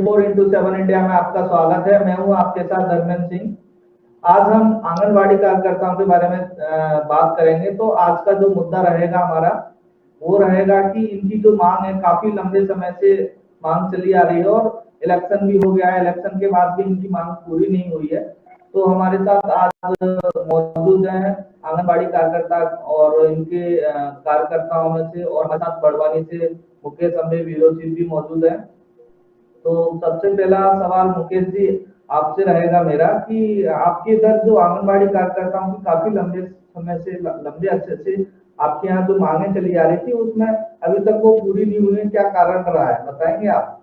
24x7 India में आपका स्वागत है। मैं हूं आपके साथ धर्मेंद्र सिंह। आज हम आंगनवाड़ी कार्यकर्ताओं के बारे में बात करेंगे। तो आज का जो मुद्दा रहेगा हमारा वो रहेगा कि इनकी जो मांग है, काफी लंबे समय से मांग चली आ रही है और इलेक्शन भी हो गया है। इलेक्शन के बाद भी इनकी मांग पूरी नहीं हुई है। तो हमारे साथ आज मौजूद हैं आंगनबाड़ी कार्यकर्ता और इनके कार्यकर्ताओं में से, और हमारे साथ बड़वानी से मुकेश अम्बे वीरो जी भी मौजूद है। तो सबसे पहला सवाल मुकेश जी आपसे रहेगा मेरा कि आपके इधर जो आंगनबाड़ी कार्यकर्ताओं की काफी लंबे समय से, लंबे अरसे से आपके यहाँ जो मांगे चली आ रही थी, उसमें अभी तक वो पूरी नहीं हुई है, क्या कारण रहा है, बताएंगे आप?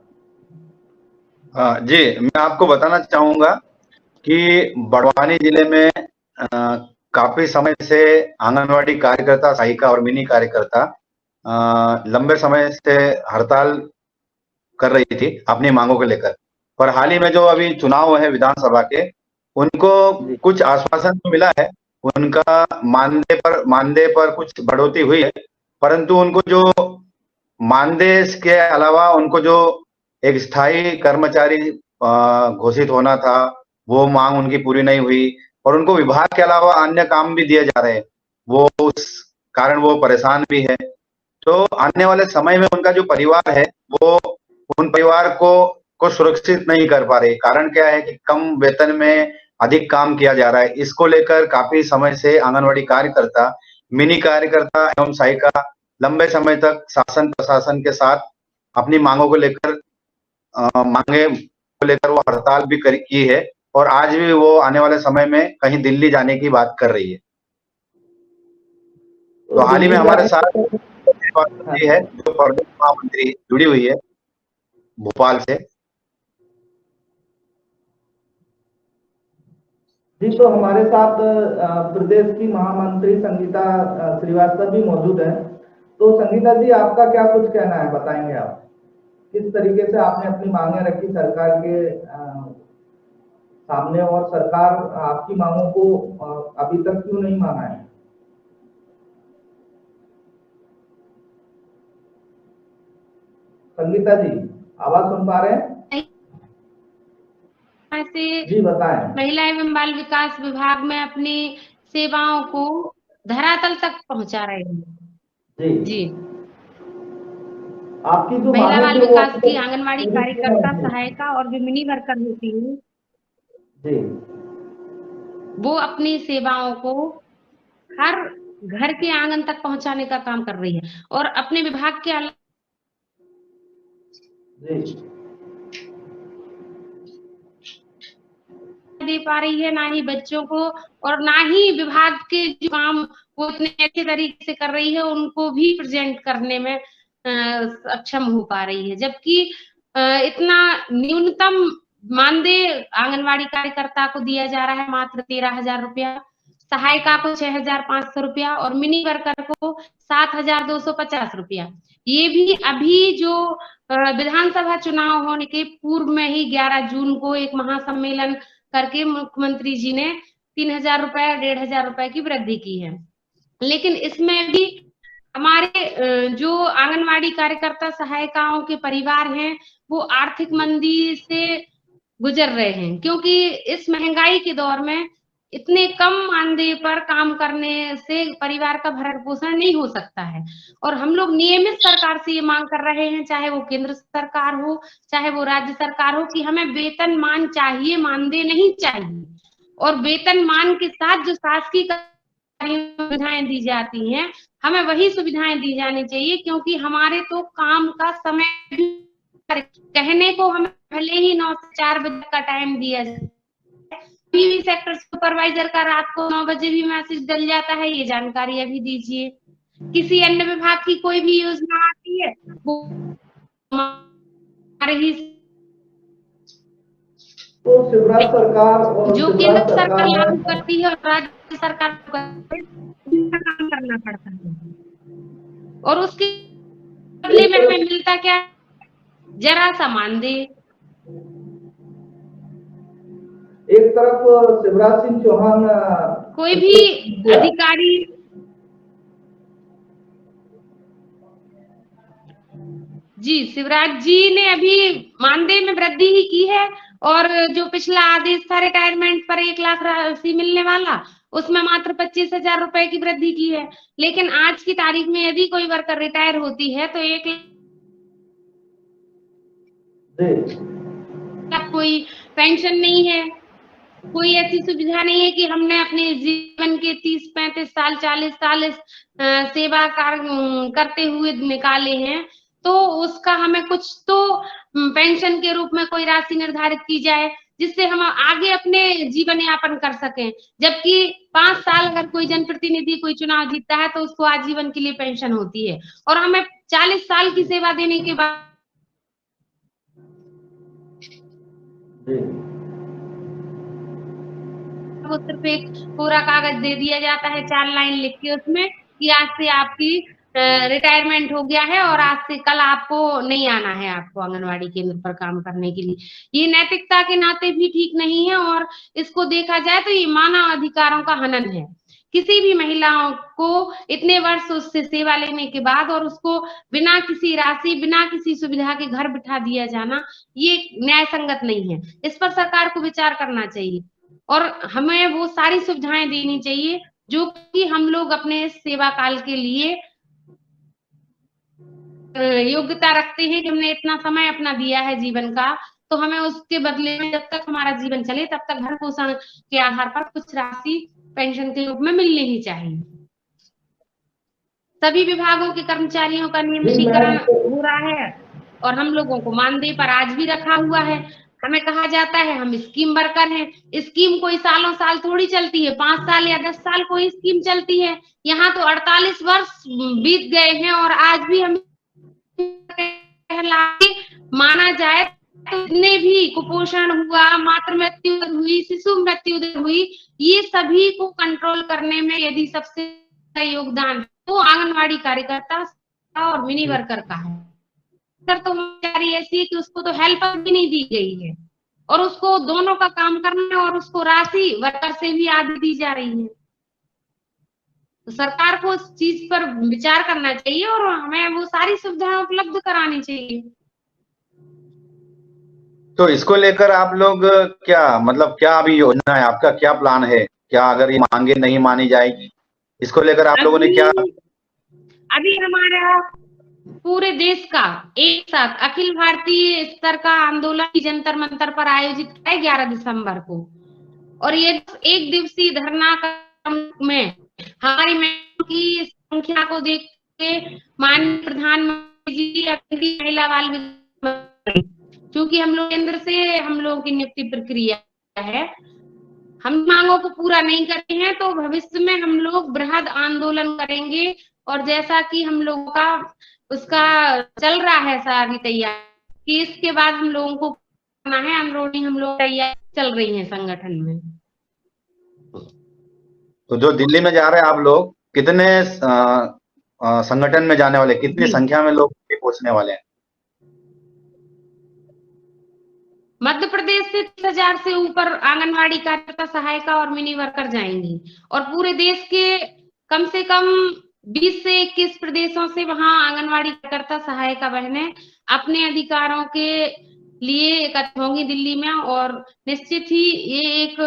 जी, मैं आपको बताना चाहूंगा कि बड़वानी जिले में काफी समय से आंगनवाड़ी कार्यकर्ता, सहायिका और मिनी कार्यकर्ता लंबे समय से हड़ताल कर रही थी अपनी मांगों को लेकर। पर हाल ही में जो अभी चुनाव है विधानसभा के, उनको कुछ आश्वासन तो मिला है। उनका मानदेय पर कुछ बढ़ोतरी हुई है, परंतु उनको जो मानदेय के अलावा उनको जो एक स्थायी कर्मचारी घोषित होना था, वो मांग उनकी पूरी नहीं हुई। और उनको विभाग के अलावा अन्य काम भी दिए जा रहे हैं, वो उस कारण वो परेशान भी है। तो आने वाले समय में उनका जो परिवार है, वो उन परिवार को सुरक्षित नहीं कर पा रहे। कारण क्या है कि कम वेतन में अधिक काम किया जा रहा है। इसको लेकर काफी समय से आंगनवाड़ी कार्यकर्ता, मिनी कार्यकर्ता एवं सहायिका लंबे समय तक शासन प्रशासन के साथ अपनी मांगों को लेकर मांगे को लेकर वो हड़ताल भी की है, और आज भी वो आने वाले समय में कहीं दिल्ली जाने की बात कर रही है। तो हाल ही में हमारे साथ ये है जो प्रदेश महामंत्री जुड़ी हुई है भोपाल से। जी, तो हमारे साथ प्रदेश की महामंत्री संगीता श्रीवास्तव भी मौजूद है। तो संगीता जी, आपका क्या कुछ कहना है, बताएंगे आप किस तरीके से आपने अपनी मांगे रखी सरकार के सामने, और सरकार आपकी मांगों को अभी तक क्यों नहीं माना है? संगीता जी, आवाज सुन पा रहे हैं? जी बताएं। महिला एवं बाल विकास विभाग में अपनी सेवाओं को धरातल तक पहुंचा रहे हैं। जी, आपकी जो महिला बाल विकास की आंगनवाड़ी कार्यकर्ता, सहायिका और जो मिनी वर्कर होती है जी, वो अपनी सेवाओं को हर घर के आंगन तक पहुंचाने का काम कर रही है, और अपने विभाग के दे पा रही है, ना ही बच्चों को, और ना ही विभाग के जो काम वो इतने अच्छे तरीके से कर रही है उनको भी प्रेजेंट करने में सक्षम हो पा रही है। जबकि इतना न्यूनतम मानदेय आंगनवाड़ी कार्यकर्ता को दिया जा रहा है, मात्र 13,000 रुपया, सहायिका को 6,500 रुपया और मिनी वर्कर को 7,250 रुपया। ये भी अभी जो विधानसभा चुनाव होने के पूर्व में ही 11 जून को एक महासम्मेलन करके मुख्यमंत्री जी ने 3,000 रुपए, 1,500 रुपए की वृद्धि की है। लेकिन इसमें भी हमारे जो आंगनवाड़ी कार्यकर्ता सहायिकाओं के परिवार हैं, वो आर्थिक मंदी से गुजर रहे हैं, क्योंकि इस महंगाई के दौर में इतने कम मानदेय पर काम करने से परिवार का भरण पोषण नहीं हो सकता है। और हम लोग नियमित सरकार से ये मांग कर रहे हैं, चाहे वो केंद्र सरकार हो, चाहे वो राज्य सरकार हो, कि हमें वेतनमान चाहिए, मानदेय नहीं चाहिए। और वेतनमान के साथ जो शासकीय सुविधाएं दी जाती हैं, हमें वही सुविधाएं दी जानी चाहिए, क्योंकि हमारे तो काम का समय भी कहने को हमें भले ही 9 से 4 बजे का टाइम दिया जाए, पीवी सेक्टर सुपरवाइजर का रात को 9 बजे भी मैसेज डल जाता है, ये जानकारी अभी दीजिए। किसी अन्य विभाग की कोई भी योजना आती है, वो हमारे ही तो शिवराज सरकार और जो केंद्र सरकार लागू करती है और राज्य सरकार को काम करना पड़ता है, और उसके बदले में हमें मिलता क्या? जरा सा मानदेय। एक तरफ शिवराज सिंह चौहान, कोई भी अधिकारी जी, शिवराज जी ने अभी मानदेय में वृद्धि ही की है, और जो पिछला आदेश था रिटायरमेंट पर 1 लाख राशि मिलने वाला, उसमें मात्र 25,000 रुपए की वृद्धि की है। लेकिन आज की तारीख में यदि कोई वर्कर रिटायर होती है तो 1 जी लाख कोई पेंशन नहीं है, कोई ऐसी सुविधा नहीं है कि हमने अपने जीवन के 30-35 साल, 40 साल इस सेवा कार्य करते हुए निकाले हैं, तो उसका हमें कुछ तो पेंशन के रूप में कोई राशि निर्धारित की जाए, जिससे हम आगे अपने जीवन यापन कर सकें। जबकि 5 साल अगर कोई जनप्रतिनिधि कोई चुनाव जीतता है तो उसको आजीवन के लिए पेंशन होती है, और हमें 40 साल की सेवा देने के बाद जी वो सिर्फ एक पूरा कागज दे दिया जाता है 4 लाइन लिख के उसमें, कि आज से आपकी रिटायरमेंट हो गया है और आज से कल आपको नहीं आना है, आपको आंगनवाड़ी केंद्र पर काम करने के लिए। ये नैतिकता के नाते भी ठीक नहीं है, और इसको देखा जाए तो ये मानव अधिकारों का हनन है। किसी भी महिलाओं को इतने वर्ष उससे सेवा लेने के बाद और उसको बिना किसी राशि, बिना किसी सुविधा के घर बिठा दिया जाना, ये न्याय संगत नहीं है। इस पर सरकार को विचार करना चाहिए, और हमें वो सारी सुविधाएं देनी चाहिए जो कि हम लोग अपने सेवा काल के लिए योग्यता रखते हैं, कि हमने इतना समय अपना दिया है जीवन का, तो हमें उसके बदले में जब तक हमारा जीवन चले तब तक भरण पोषण के आधार पर कुछ राशि पेंशन के रूप में मिलनी ही चाहिए। सभी विभागों के कर्मचारियों का जी नियमितीकरण मैम हो रहा है, और हम लोगों को मानदेय पर आज भी रखा हुआ है। हमें कहा जाता है हम स्कीम वर्कर हैं। स्कीम कोई सालों साल थोड़ी चलती है, 5 साल या 10 साल कोई स्कीम चलती है। यहाँ तो 48 वर्ष बीत गए हैं, और आज भी हम माना जाए तो जितने भी कुपोषण हुआ, मातृ मृत्यु हुई, शिशु मृत्यु हुई, ये सभी को कंट्रोल करने में यदि सबसे योगदान तो आंगनवाड़ी कार्यकर्ता और मिनी वर्कर का है। सर तो बेचारी ऐसी है कि उसको तो हेल्पर भी नहीं दी गई है, और उसको दोनों का काम करना है, और उसको राशि वर्कर से भी आधी दी जा रही है। तो सरकार को इस चीज पर विचार करना चाहिए, और हमें वो सारी सुविधाएं उपलब्ध करानी चाहिए। तो इसको लेकर आप लोग क्या मतलब क्या अभी योजना है आपका, क्या प्लान है? क्या अगर ये मांगे नहीं मानी जाएगी, इसको लेकर आप लोगों ने क्या? अभी हमारा पूरे देश का एक साथ अखिल भारतीय स्तर का आंदोलन जंतर मंतर पर आयोजित किया है 11 दिसंबर को, और ये 1 दिवसीय धरना में हमारी महिलाओं की संख्या को देख के माननीय प्रधानमंत्री जी अपनी महिला बाल विकास, क्योंकि हम लोग केंद्र से हम लोगों की नियुक्ति प्रक्रिया है, हम मांगों को पूरा नहीं करते हैं तो भविष्य में हम लोग बृहद आंदोलन करेंगे। और जैसा कि हम लोगों का उसका चल रहा है सारी तैयारी, कि इसके बाद हम लोगों को करना है आंदोलन, हम लोग तैयारी चल रही है संगठन में। तो जो दिल्ली में जा रहे हैं आप लोग, कितने संगठन में जाने वाले, कितनी संख्या में लोग पहुंचने वाले हैं? मध्य प्रदेश से 30,000 से ऊपर आंगनवाड़ी कार्यकर्ता, सहायिका और मिनी वर्कर जाएंगी, और पूरे देश के कम से कम 20 से 21 प्रदेशों से वहां आंगनवाड़ी कार्यकर्ता, सहायिका बहनें अपने अधिकारों के लिए एकत्र होंगी दिल्ली में, और निश्चित ही ये एक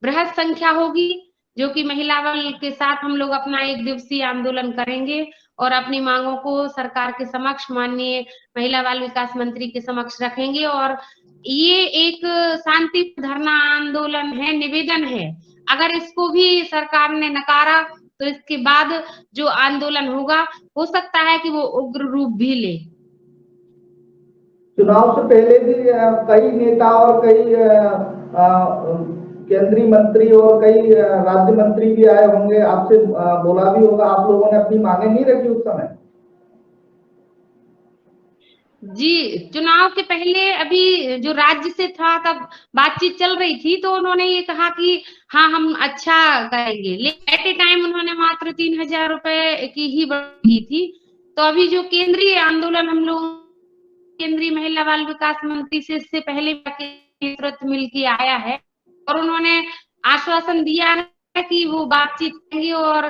बृहद संख्या होगी, जो कि महिला बल के साथ हम लोग अपना 1 दिवसीय आंदोलन करेंगे, और अपनी मांगों को सरकार के समक्ष, माननीय महिला बाल विकास मंत्री के समक्ष रखेंगे। और ये एक शांति धरना आंदोलन है, निवेदन है। अगर इसको भी सरकार ने नकारा तो इसके बाद जो आंदोलन होगा हो सकता है कि वो उग्र रूप भी ले। चुनाव से पहले भी कई नेता और कई केंद्रीय मंत्री और कई राज्य मंत्री भी आए होंगे, आपसे बोला भी होगा, आप लोगों ने अपनी मांगे नहीं रखी उस समय? जी, चुनाव के पहले अभी जो राज्य से था तब बातचीत चल रही थी, तो उन्होंने ये कहा कि हाँ हम अच्छा करेंगे, लेकिन एट ए टाइम उन्होंने मात्र 3,000 रुपए की ही बढ़ी थी। तो अभी जो केंद्रीय आंदोलन हम लोग केंद्रीय महिला बाल विकास मंत्री से इससे पहले नेतृत्व मिलकर आया है, और उन्होंने आश्वासन दिया है कि वो बातचीत करेंगे और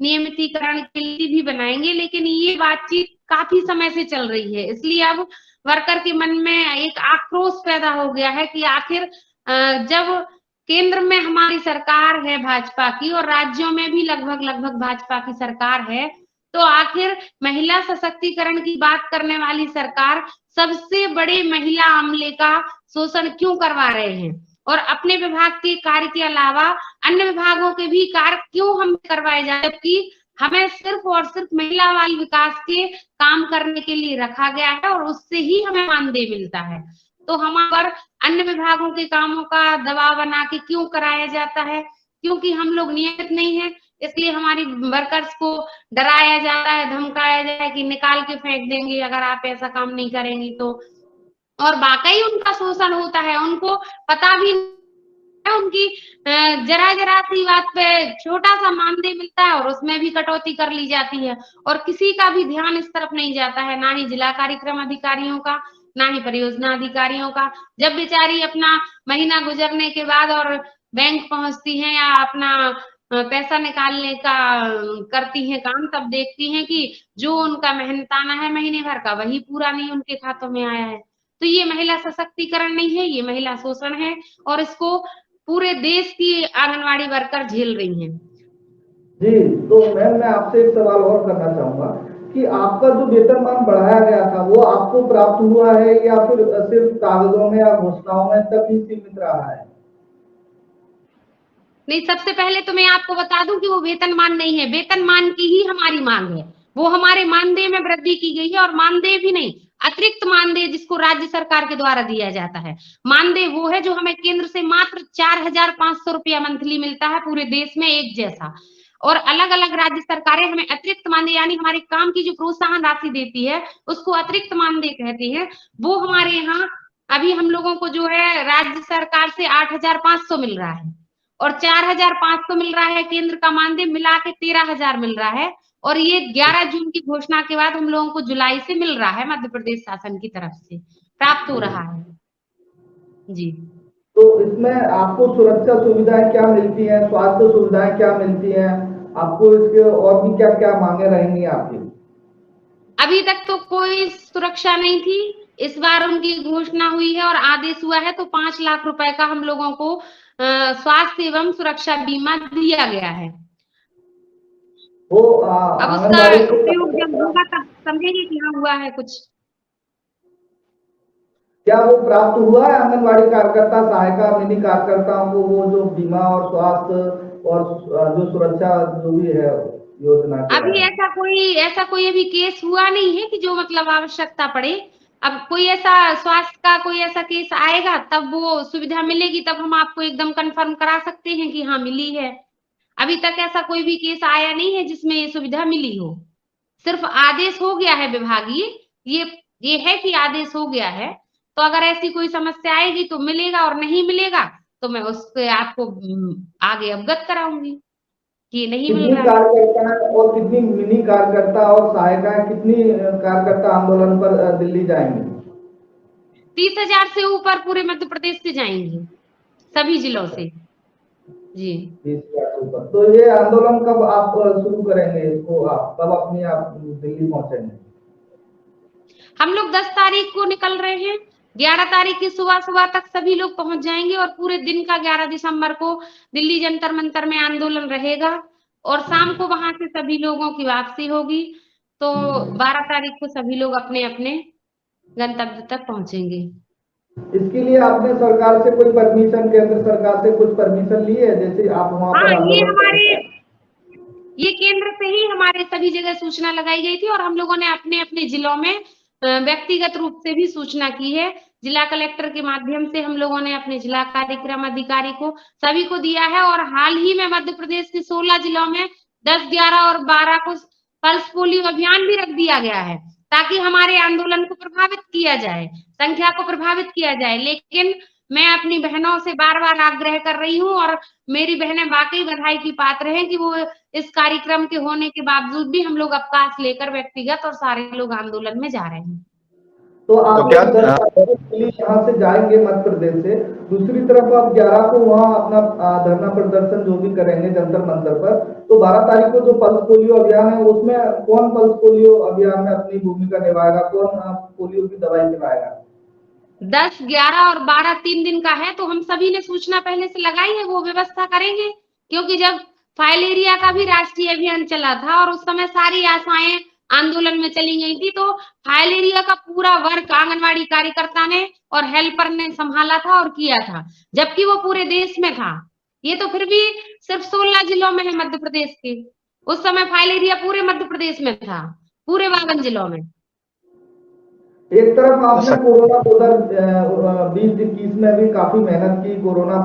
नियमितीकरण की नीति भी बनाएंगे, लेकिन ये बातचीत काफी समय से चल रही है, इसलिए अब वर्कर के मन में एक आक्रोश पैदा हो गया है कि आखिर जब केंद्र में हमारी सरकार है भाजपा की और राज्यों में भी लगभग भाजपा की सरकार है, तो आखिर महिला सशक्तिकरण की बात करने वाली सरकार सबसे बड़े महिला अमले का शोषण क्यों करवा रहे हैं, और अपने विभाग के कार्य के अलावा अन्य विभागों के भी कार्य क्यों हम करवाए जाते, जबकि हमें सिर्फ और सिर्फ महिला बाल विकास के काम करने के लिए रखा गया है और उससे ही हमें मानदेय मिलता है। तो हम पर अन्य विभागों के कामों का दबाव बना के क्यों कराया जाता है? क्योंकि हम लोग नियमित नहीं है, इसलिए हमारी वर्कर्स को डराया जाता है, धमकाया जाता है कि निकाल के फेंक देंगे अगर आप ऐसा काम नहीं करेंगी तो। और वाकई उनका शोषण होता है, उनको पता भी उनकी जरा सी बात पे छोटा सा मानदेय मिलता है और उसमें भी कटौती कर ली जाती है, और किसी का भी ध्यान इस तरफ नहीं जाता है, ना ही जिला कार्यक्रम अधिकारियों का, ना ही परियोजना अधिकारियों का। जब बेचारी अपना महीना गुजरने के बाद और बैंक पहुंचती हैं या अपना पैसा निकालने का करती हैं काम, तब देखती हैं कि जो उनका मेहनताना है महीने भर का वही पूरा नहीं उनके खातों में आया है। तो ये महिला सशक्तिकरण नहीं है, ये महिला शोषण है, और इसको पूरे देश की आंगनवाड़ी वर्कर झेल रही हैं। जी, तो मैम मैं आपसे एक सवाल और करना चाहूंगा कि आपका जो वेतनमान बढ़ाया गया था वो आपको प्राप्त हुआ है या फिर सिर्फ कागजों में या घोषणाओं में तक ही सीमित रहा है? नहीं, सबसे पहले तो मैं आपको बता दूं कि वो वेतनमान नहीं है, वेतनमान की ही हमारी मांग है। वो हमारे मानदेय में वृद्धि की गई है, और मानदेय भी नहीं, अतिरिक्त मानदेय जिसको राज्य सरकार के द्वारा दिया जाता है। मानदेय वो है जो हमें केंद्र से मात्र 4,500 रुपया मंथली मिलता है पूरे देश में एक जैसा, और अलग अलग राज्य सरकारें हमें अतिरिक्त मानदेय यानी हमारे काम की जो प्रोत्साहन राशि देती है उसको अतिरिक्त मानदेय कहती है। वो हमारे यहाँ अभी हम लोगों को जो है राज्य सरकार से 8,500 मिल रहा है, और 4,500 मिल रहा है केंद्र का मानदेय, मिला के 13,000 मिल रहा है, और ये 11 जून की घोषणा के बाद हम लोगों को जुलाई से मिल रहा है, मध्य प्रदेश शासन की तरफ से प्राप्त हो रहा है। जी, तो इसमें आपको सुरक्षा सुविधाएं क्या मिलती हैं, स्वास्थ्य सुविधाएं क्या मिलती हैं, आपको इसके और भी क्या क्या मांगे रहेंगी आपकी? अभी तक तो कोई सुरक्षा नहीं थी, इस बार उनकी घोषणा हुई है और आदेश हुआ है, तो 5 लाख रुपए का हम लोगों को स्वास्थ्य एवं सुरक्षा बीमा दिया गया है। वो अब उसका उपयोग जब होगा तब समझेंगे कि हाँ हुआ है कुछ। क्या वो प्राप्त हुआ है आंगनवाड़ी कार्यकर्ता, सहायिका, मिनी कार्यकर्ताओं को वो जो बीमा और स्वास्थ्य और जो सुरक्षा जो भी है योजना के? अभी ऐसा कोई अभी केस हुआ नहीं है कि जो मतलब आवश्यकता पड़े। अब कोई ऐसा स्वास्थ्य का कोई ऐसा केस आएगा तब वो सुविधा मिलेगी, तब हम आपको एकदम कंफर्म करा सकते हैं कि हाँ मिली है। अभी तक ऐसा कोई भी केस आया नहीं है जिसमें ये सुविधा मिली हो, सिर्फ आदेश हो गया है विभागीय, ये है कि आदेश हो गया है। तो अगर ऐसी कोई समस्या आएगी तो मिलेगा, और नहीं मिलेगा तो मैं उससे आपको आगे अवगत कराऊंगी कि नहीं मिल कितनी रहा है। कार्यकर्ता और कितनी मिनी कार्यकर्ता और सहायिकाएं, कितनी कार्यकर्ता आंदोलन पर दिल्ली जाएंगे? 30,000 से ऊपर पूरे मध्य प्रदेश से जाएंगी, सभी जिलों से। जी, 30,000 से ऊपर। तो ये आंदोलन कब आप शुरू करेंगे, इसको आप कब अपनी आप दिल्ली पहुंचेंगे? हम लोग 10 तारीख को निकल रहे हैं, 11 तारीख की सुबह सुबह तक सभी लोग पहुंच जाएंगे, और पूरे दिन का 11 दिसंबर को दिल्ली जंतर मंतर में आंदोलन रहेगा, और शाम को वहां से सभी लोगों की वापसी होगी। तो 12 तारीख को सभी लोग अपने अपने गंतव्य तक पहुंचेंगे। इसके लिए आपने सरकार से कोई परमिशन, केंद्र सरकार से कुछ परमिशन ली है, जैसे आप वहां हाँ, पर आंदोलन? ये केंद्र से ही हमारे सभी जगह सूचना लगाई गई थी, और हम लोगों ने अपने अपने जिलों में व्यक्तिगत रूप से भी सूचना की है। जिला कलेक्टर के माध्यम से हम लोगों ने अपने जिला कार्यक्रम अधिकारी को सभी को दिया है, और हाल ही में मध्य प्रदेश के 16 जिलों में 10, 11 और 12 को पल्स पोलियो अभियान भी रख दिया गया है, ताकि हमारे आंदोलन को प्रभावित किया जाए, संख्या को प्रभावित किया जाए। लेकिन मैं अपनी बहनों से बार बार आग्रह कर रही हूँ, और मेरी बहनें वाकई बधाई की पात्र हैं कि वो इस कार्यक्रम के होने के बावजूद भी हम लोग अवकाश लेकर व्यक्तिगत और सारे लोग आंदोलन में जा रहे हैं। तो आप क्या 10 तारीख के लिए यहाँ से जाएंगे मध्य प्रदेश से, दूसरी तरफ आप 11 को वहाँ अपना धरना प्रदर्शन जो भी करेंगे जंतर मंतर पर, तो 12 तारीख को जो पल्स पोलियो अभियान है उसमें कौन पल्स पोलियो अभियान में अपनी भूमिका निभाएगा, कौन पोलियो की दवाई खिलाएगा? 10, 11 और 12 3 दिन का है, तो हम सभी ने सूचना पहले से लगाई है, वो व्यवस्था करेंगे। क्योंकि जब फाइलेरिया का भी राष्ट्रीय अभियान चला था और उस समय सारी आशाएं आंदोलन में चली गई थी, तो फाइलेरिया का पूरा वर्क आंगनवाड़ी कार्यकर्ता ने और हेल्पर ने संभाला था और किया था, जबकि वो पूरे देश में था। ये तो फिर भी सिर्फ 16 जिलों में है मध्य प्रदेश के। उस समय फाइलेरिया पूरे मध्य प्रदेश में था, पूरे 52 जिलों में। एक तरफ आपने कोरोना 2020-21 में भी काफी मेहनत की, कोरोना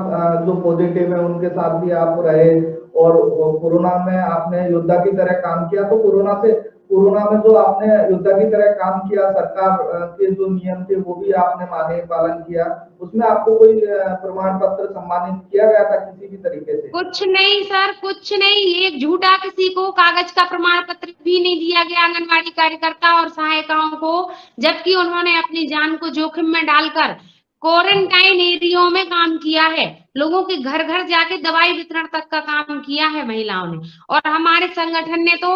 जो पॉजिटिव है उनके साथ भी आप रहे और कोरोना में आपने योद्धा की तरह काम किया। तो कोरोना में जो आपने योद्धा की तरह काम किया, सरकार के जो नियम थे वो भी आपने माने, पालन किया, उसमें आपको कोई प्रमाण पत्र सम्मानित किया गया था किसी भी तरीके से? कुछ नहीं सर, कुछ नहीं। एक झूठा किसी को कागज का प्रमाण पत्र भी नहीं दिया गया आंगनवाड़ी कार्यकर्ता और सहायिकाओं को, जबकि उन्होंने अपनी जान को जोखिम में डालकर क्वारंटाइन एरिया में काम किया है। लोगों के घर घर जाके दवाई वितरण तक का काम किया है महिलाओं ने। और हमारे संगठन ने तो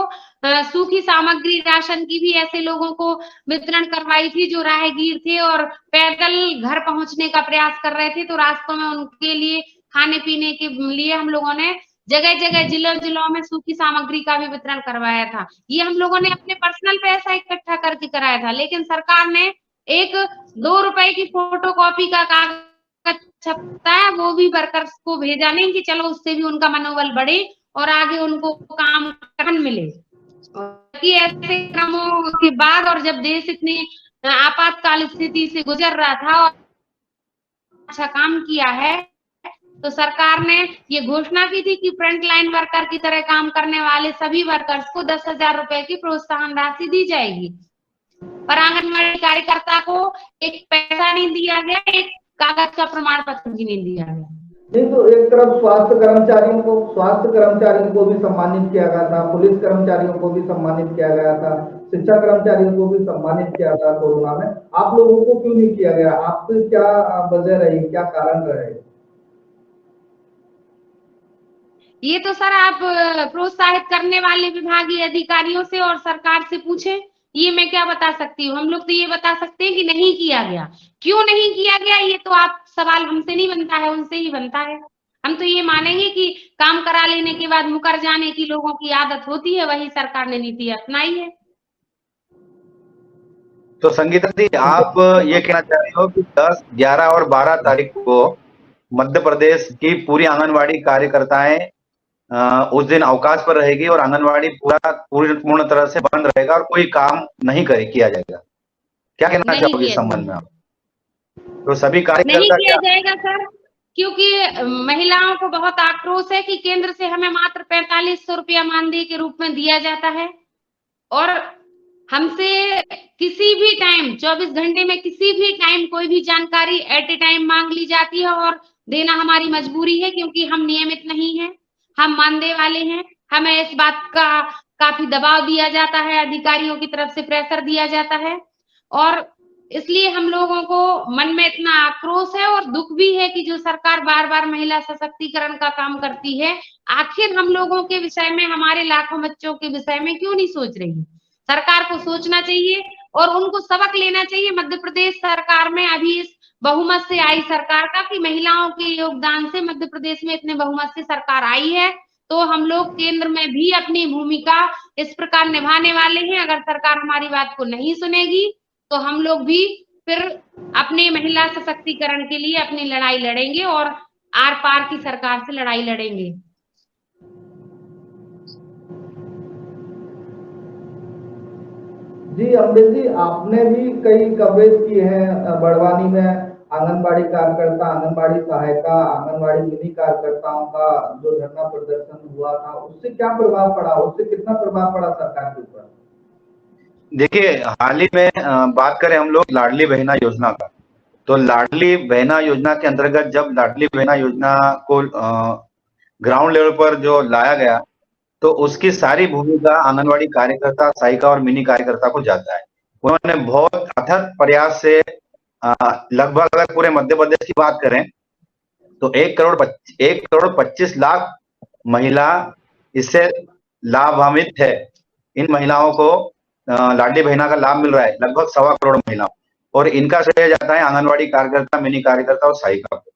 सूखी सामग्री राशन की भी ऐसे लोगों को वितरण करवाई थी जो राहगीर थे और पैदल घर पहुंचने का प्रयास कर रहे थे। तो रास्तों में उनके लिए खाने पीने के लिए हम लोगों ने जगह जगह जिलों में सूखी सामग्री का भी वितरण करवाया था। ये हम लोगों ने अपने पर्सनल पैसा इकट्ठा करके कराया था, लेकिन सरकार ने एक 2 रुपए की फोटोकॉपी का कागज छपता है वो भी वर्कर्स को भेजा नहीं कि चलो उससे भी उनका मनोबल बढ़े और आगे उनको काम करने मिले। कि ऐसे क्रमों के बाद और जब देश इतनी आपातकाल स्थिति से गुजर रहा था और अच्छा काम किया है, तो सरकार ने ये घोषणा की थी कि फ्रंट लाइन वर्कर की तरह काम करने वाले सभी वर्कर्स को 10,000 रुपए की प्रोत्साहन राशि दी जाएगी। पर आंगनबाड़ी कार्यकर्ता को एक पैसा नहीं दिया गया, एक कागज का प्रमाण पत्र भी नहीं दिया गया। नहीं, तो एक तरफ स्वास्थ्य कर्मचारियों को भी सम्मानित किया गया था, पुलिस कर्मचारियों को भी सम्मानित किया गया था, शिक्षा कर्मचारियों को भी सम्मानित किया था कोरोना में। आप लोगों को क्यों नहीं किया गया? आपकी क्या वजह रही, क्या कारण रहे? ये तो सर आप प्रोत्साहित करने वाले विभागीय अधिकारियों से और सरकार से पूछे, ये मैं क्या बता सकती हूँ। हम लोग तो ये बता सकते हैं कि नहीं किया गया। क्यों नहीं किया गया ये तो आप सवाल हमसे नहीं बनता है, उनसे ही बनता है। हम तो ये मानेंगे कि काम करा लेने के बाद मुकर जाने की लोगों की आदत होती है, वही सरकार ने नीति अपनाई है। तो संगीता दी, आप ये कहना चाह रहे हो कि 10, 11 और 12 तारीख को मध्य प्रदेश की पूरी आंगनवाड़ी कार्यकर्ताएं उस दिन अवकाश पर रहेगी और आंगनवाड़ी पूर्ण तरह से बंद रहेगा और कोई काम नहीं किया जाएगा? क्या कहना चाहोगे इस संबंध में आप? तो सभी कार्यकर्ता नहीं किया जाएगा सर, क्योंकि महिलाओं को बहुत आक्रोश है कि केंद्र से हमें मात्र 4500 रुपया मानदेय के रूप में दिया जाता है और हमसे किसी भी टाइम 24 घंटे में किसी भी टाइम कोई भी जानकारी एट ए टाइम मांग ली जाती है और देना हमारी मजबूरी है, क्योंकि हम नियमित नहीं हैं, हम मानदेय वाले हैं। हमें इस बात का काफी दबाव दिया जाता है, अधिकारियों की तरफ से प्रेशर दिया जाता है और इसलिए हम लोगों को मन में इतना आक्रोश है और दुख भी है कि जो सरकार बार बार महिला सशक्तिकरण का काम करती है, आखिर हम लोगों के विषय में, हमारे लाखों बच्चों के विषय में क्यों नहीं सोच रही है। सरकार को सोचना चाहिए और उनको सबक लेना चाहिए मध्य प्रदेश सरकार में अभी इस बहुमत से आई सरकार का, कि महिलाओं के योगदान से मध्य प्रदेश में इतने बहुमत से सरकार आई है, तो हम लोग केंद्र में भी अपनी भूमिका इस प्रकार निभाने वाले हैं। अगर सरकार हमारी बात को नहीं सुनेगी तो हम लोग भी फिर अपने महिला सशक्तिकरण के लिए अपनी लड़ाई लड़ेंगे और आर पार की सरकार से लड़ाई लड़ेंगे। जी अमृत जी, आपने भी कई कवरेज किए हैं बड़वानी में आंगनबाड़ी कार्यकर्ता, आंगनबाड़ी सहायिका, आंगनबाड़ी मिनी कार्यकर्ताओं का जो धरना प्रदर्शन हुआ था, उससे क्या प्रभाव पड़ा, उससे कितना प्रभाव पड़ा सरकार के ऊपर? देखिए, हाल ही में बात करें हम लोग लाडली बहना योजना का, तो लाडली बहना योजना के अंतर्गत जब लाडली बहना योजना को ग्राउंड लेवल पर जो लाया गया, तो उसकी सारी भूमिका आंगनवाड़ी कार्यकर्ता, सहायिका और मिनी कार्यकर्ता को जाता है। उन्होंने बहुत अथक प्रयास से लगभग अगर पूरे मध्य प्रदेश की बात करें तो 1,25,00,000 महिला इससे लाभान्वित है। इन महिलाओं को लाडली बहना का लाभ मिल रहा है, लगभग 1.25 करोड़ महिलाओं, और इनका श्रेय जाता है आंगनवाड़ी कार्यकर्ता, मिनी कार्यकर्ता और सहायिका को।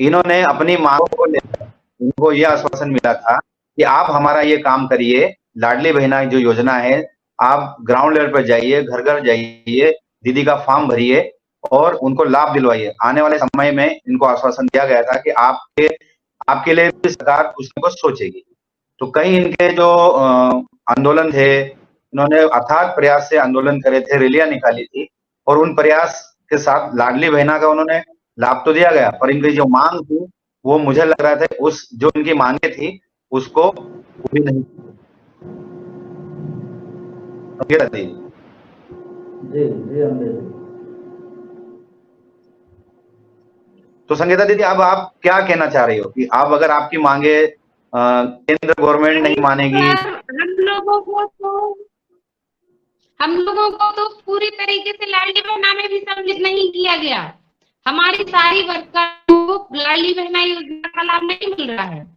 इन्होंने अपनी मांगों को लेकर इनको यह आश्वासन मिला था कि आप हमारा ये काम करिए, लाडली बहना जो योजना है आप ग्राउंड लेवल पर जाइए, घर घर जाइए, दीदी का फॉर्म भरिए और उनको लाभ दिलवाइए। आने वाले समय में इनको आश्वासन दिया गया था कि आपके लिए भी सरकार कुछ न कुछ सोचेगी। तो कई इनके जो आंदोलन थे, इन्होंने अथाक प्रयास से आंदोलन करे थे, रैलियां निकाली थी, और उन प्रयास के साथ लाडली बहना का उन्होंने लाभ तो दिया गया, पर इनकी जो मांग थी वो मुझे लग रहा था उस जो इनकी मांगे थी उसको पूरी नहीं थी। जी जी अमृत। तो संगीता दीदी, अब आप क्या कहना चाह रही हो कि अब अगर आपकी मांगे केंद्र गवर्नमेंट नहीं मानेगी? हम लोगों को तो पूरी तरीके से लाडली बहना में भी सम्मिलित नहीं किया गया। हमारी सारी वर्कर को लाडली बहना योजना का लाभ नहीं मिल रहा है।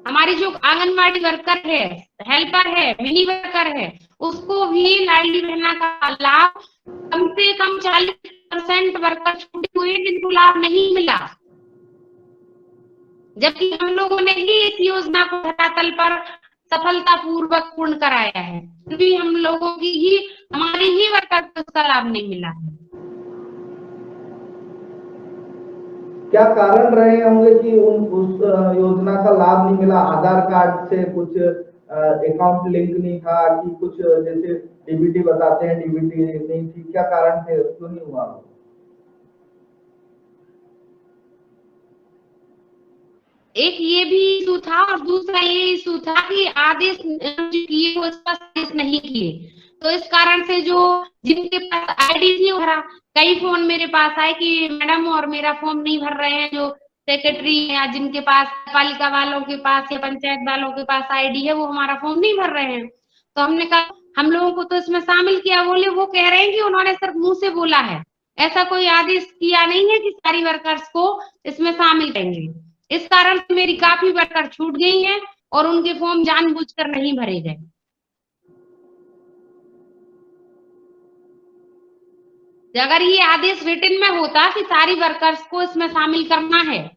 हमारी जो आंगनवाड़ी वर्कर है, हेल्पर है, मिनी वर्कर है, उसको भी लाडली बहना का लाभ कम से कम 40% वर्कर छूटे हुए जिनको लाभ नहीं मिला, जबकि हम लोगों ने ही इस योजना को धरातल पर सफलतापूर्वक पूर्ण कराया है, फिर भी हम लोगों की ही हमारी ही वर्कर को उसका लाभ नहीं मिला है। क्या कारण रहे होंगे कि उस योजना का लाभ नहीं मिला? आधार कार्ड से कुछ अकाउंट लिंक नहीं था कि कुछ जैसे डीबीटी बताते हैं डीबीटी नहीं थी, क्या कारण थे, क्यों नहीं हुआ? एक ये भी इशू था और दूसरा ये इशू था कि आदेश किए वो स्पष्ट नहीं किए, तो इस कारण से जो जिनके पास आईडी थी भरा, कई फोन मेरे पास आए कि मैडम और मेरा फॉर्म नहीं भर रहे हैं, जो सेक्रेटरी या जिनके पास पालिका वालों के पास या पंचायत वालों के पास आईडी है वो हमारा फॉर्म नहीं भर रहे हैं। तो हमने कहा हम लोगों को तो इसमें शामिल किया। बोले वो कह रहे हैं कि उन्होंने सिर्फ मुंह से बोला है, ऐसा कोई आदेश किया नहीं है कि सारी वर्कर्स को इसमें शामिल करेंगे। इस कारण से मेरी काफी वर्कर छूट गई हैं और उनके फॉर्म जानबूझकर नहीं भरे गए। अगर ये आदेश रिटन में होता कि सारी वर्कर्स को इसमें शामिल करना है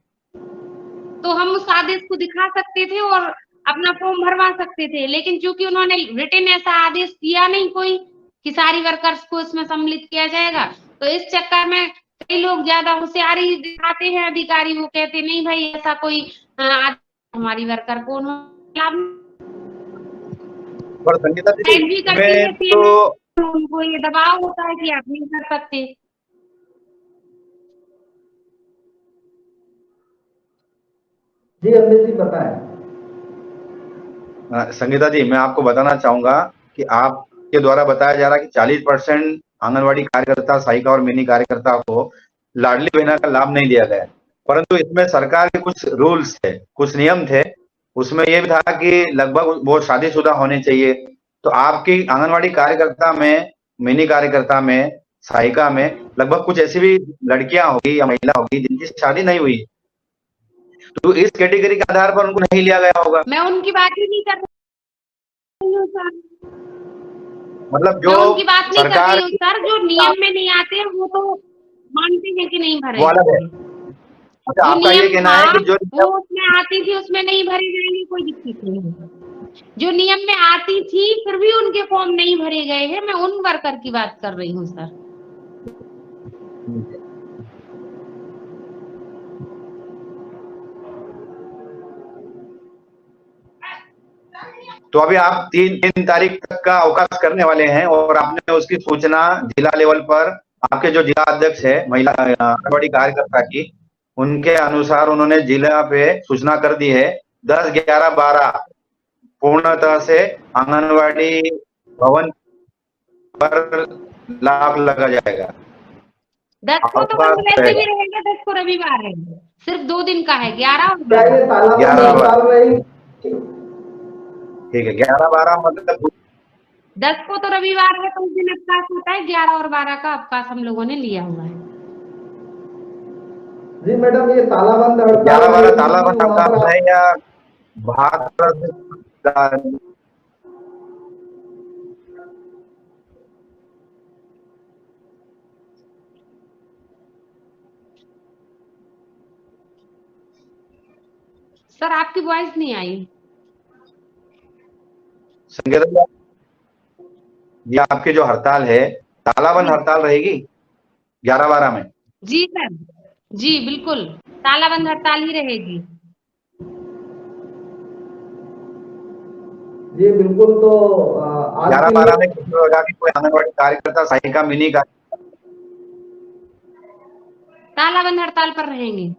तो हम उस आदेश को दिखा सकते थे और अपना फॉर्म भरवा सकते थे, लेकिन चूंकि उन्होंने रिटन ऐसा आदेश दिया नहीं कोई कि सारी वर्कर्स को इसमें सम्मिलित किया जाएगा, तो इस चक्कर में कई लोग ज्यादा होशियारी दिखाते हैं अधिकारी, वो कहते नहीं भाई ऐसा कोई हमारी वर्कर को पर संगीता दीदी, उनको ये दबाव होता है कि आप नहीं कर सकते। जी अमृत जी बताएं। संगीता जी, मैं आपको बताना चाहूंगा कि आपके द्वारा बताया जा रहा है कि 40% आंगनवाड़ी कार्यकर्ता, सहायिका और मिनी कार्यकर्ता को लाडली बहना का लाभ नहीं दिया गया, परंतु इसमें सरकार के कुछ रूल्स थे, कुछ नियम थे। उसमें यह भी था कि लगभग वो शादीशुदा होने चाहिए। तो आपकी आंगनवाड़ी कार्यकर्ता में, मिनी कार्यकर्ता में, सहायिका में लगभग कुछ ऐसी भी लड़कियां होगी या महिला होगी जिनकी शादी नहीं हुई, तो इस कैटेगरी के आधार पर उनको नहीं लिया गया होगा। मैं उनकी बात ही नहीं कर रही हूँ सर, मतलब जो उनकी बात नहीं कर रही हूँ सर, जो नियम में नहीं आते वो तो मानते हैं कि नहीं भरे। अच्छा, आपका ये कहना है कि जो वो उसमें आती थी उसमें नहीं भरे जाएंगे, कोई दिक्कत नहीं है। जो नियम में आती थी फिर भी उनके फॉर्म नहीं भरे गए हैं, मैं उन वर्कर की बात कर रही हूँ सर। तो अभी आप 3 तारीख तक का अवकाश करने वाले हैं और आपने उसकी सूचना जिला लेवल पर आपके जो जिला अध्यक्ष है महिला आंगनवाड़ी कार्यकर्ता की, उनके अनुसार उन्होंने जिला पे सूचना कर दी है। 10, 11, 12 पूर्णतः से आंगनवाड़ी भवन पर लाभ लगा जाएगा। 10 को तो वैसे भी रहेगा, 10 को रविवार रहेगा, सिर्फ 2 दिन का है, 11 और 12। ठीक है, 11, 12 मतलब 10 को तो रविवार है, तो उस दिन अवकाश होता है। 11 और 12 का अवकाश हम लोगों ने लिया हुआ है। जी मैडम, ये तालाबंद हड़ताल 11-12 रहेगी तालाबंद वहाँ पर अवकाश है या भाग सर आपकी वॉइस नहीं आई। संगीता जी, ये आपकी जो हड़ताल है, तालाबंद हड़ताल रहेगी 11-12 में? जी सर, जी बिल्कुल, तालाबंद हड़ताल ही रहेगी। जी बिल्कुल। तो आज के 11-12 में लिए किसी प्रकार की कोई आंगनबाड़ी कार्यकर्ता, सहायिका, मिनी कार्य तालाबंद हड़ताल पर रहेंगे।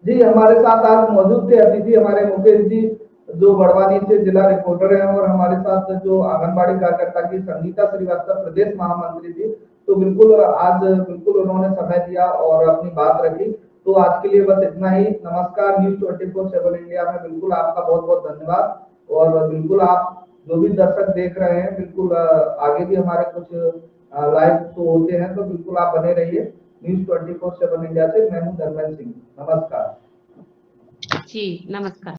जी, हमारे साथ आज मौजूद थे अतिथि हमारे मुकेश जी, जो बड़वानी से जिला रिपोर्टर हैं, और हमारे साथ जो आंगनबाड़ी कार्यकर्ता की संगीता श्रीवास्तव प्रदेश महामंत्री थी। तो बिल्कुल आज बिल्कुल उन्होंने समय दिया और अपनी बात रखी। तो आज के लिए बस इतना ही। नमस्कार। न्यूज 24/7 इंडिया में बिल्कुल आपका बहुत बहुत धन्यवाद। और बिल्कुल आप जो भी दर्शक देख रहे हैं, बिल्कुल आगे भी हमारे कुछ लाइव तो होते हैं, तो बिल्कुल आप बने रहिए। न्यूज 24/7 इंडिया से मैं हूँ धर्मेंद्र सिंह। नमस्कार। जी नमस्कार।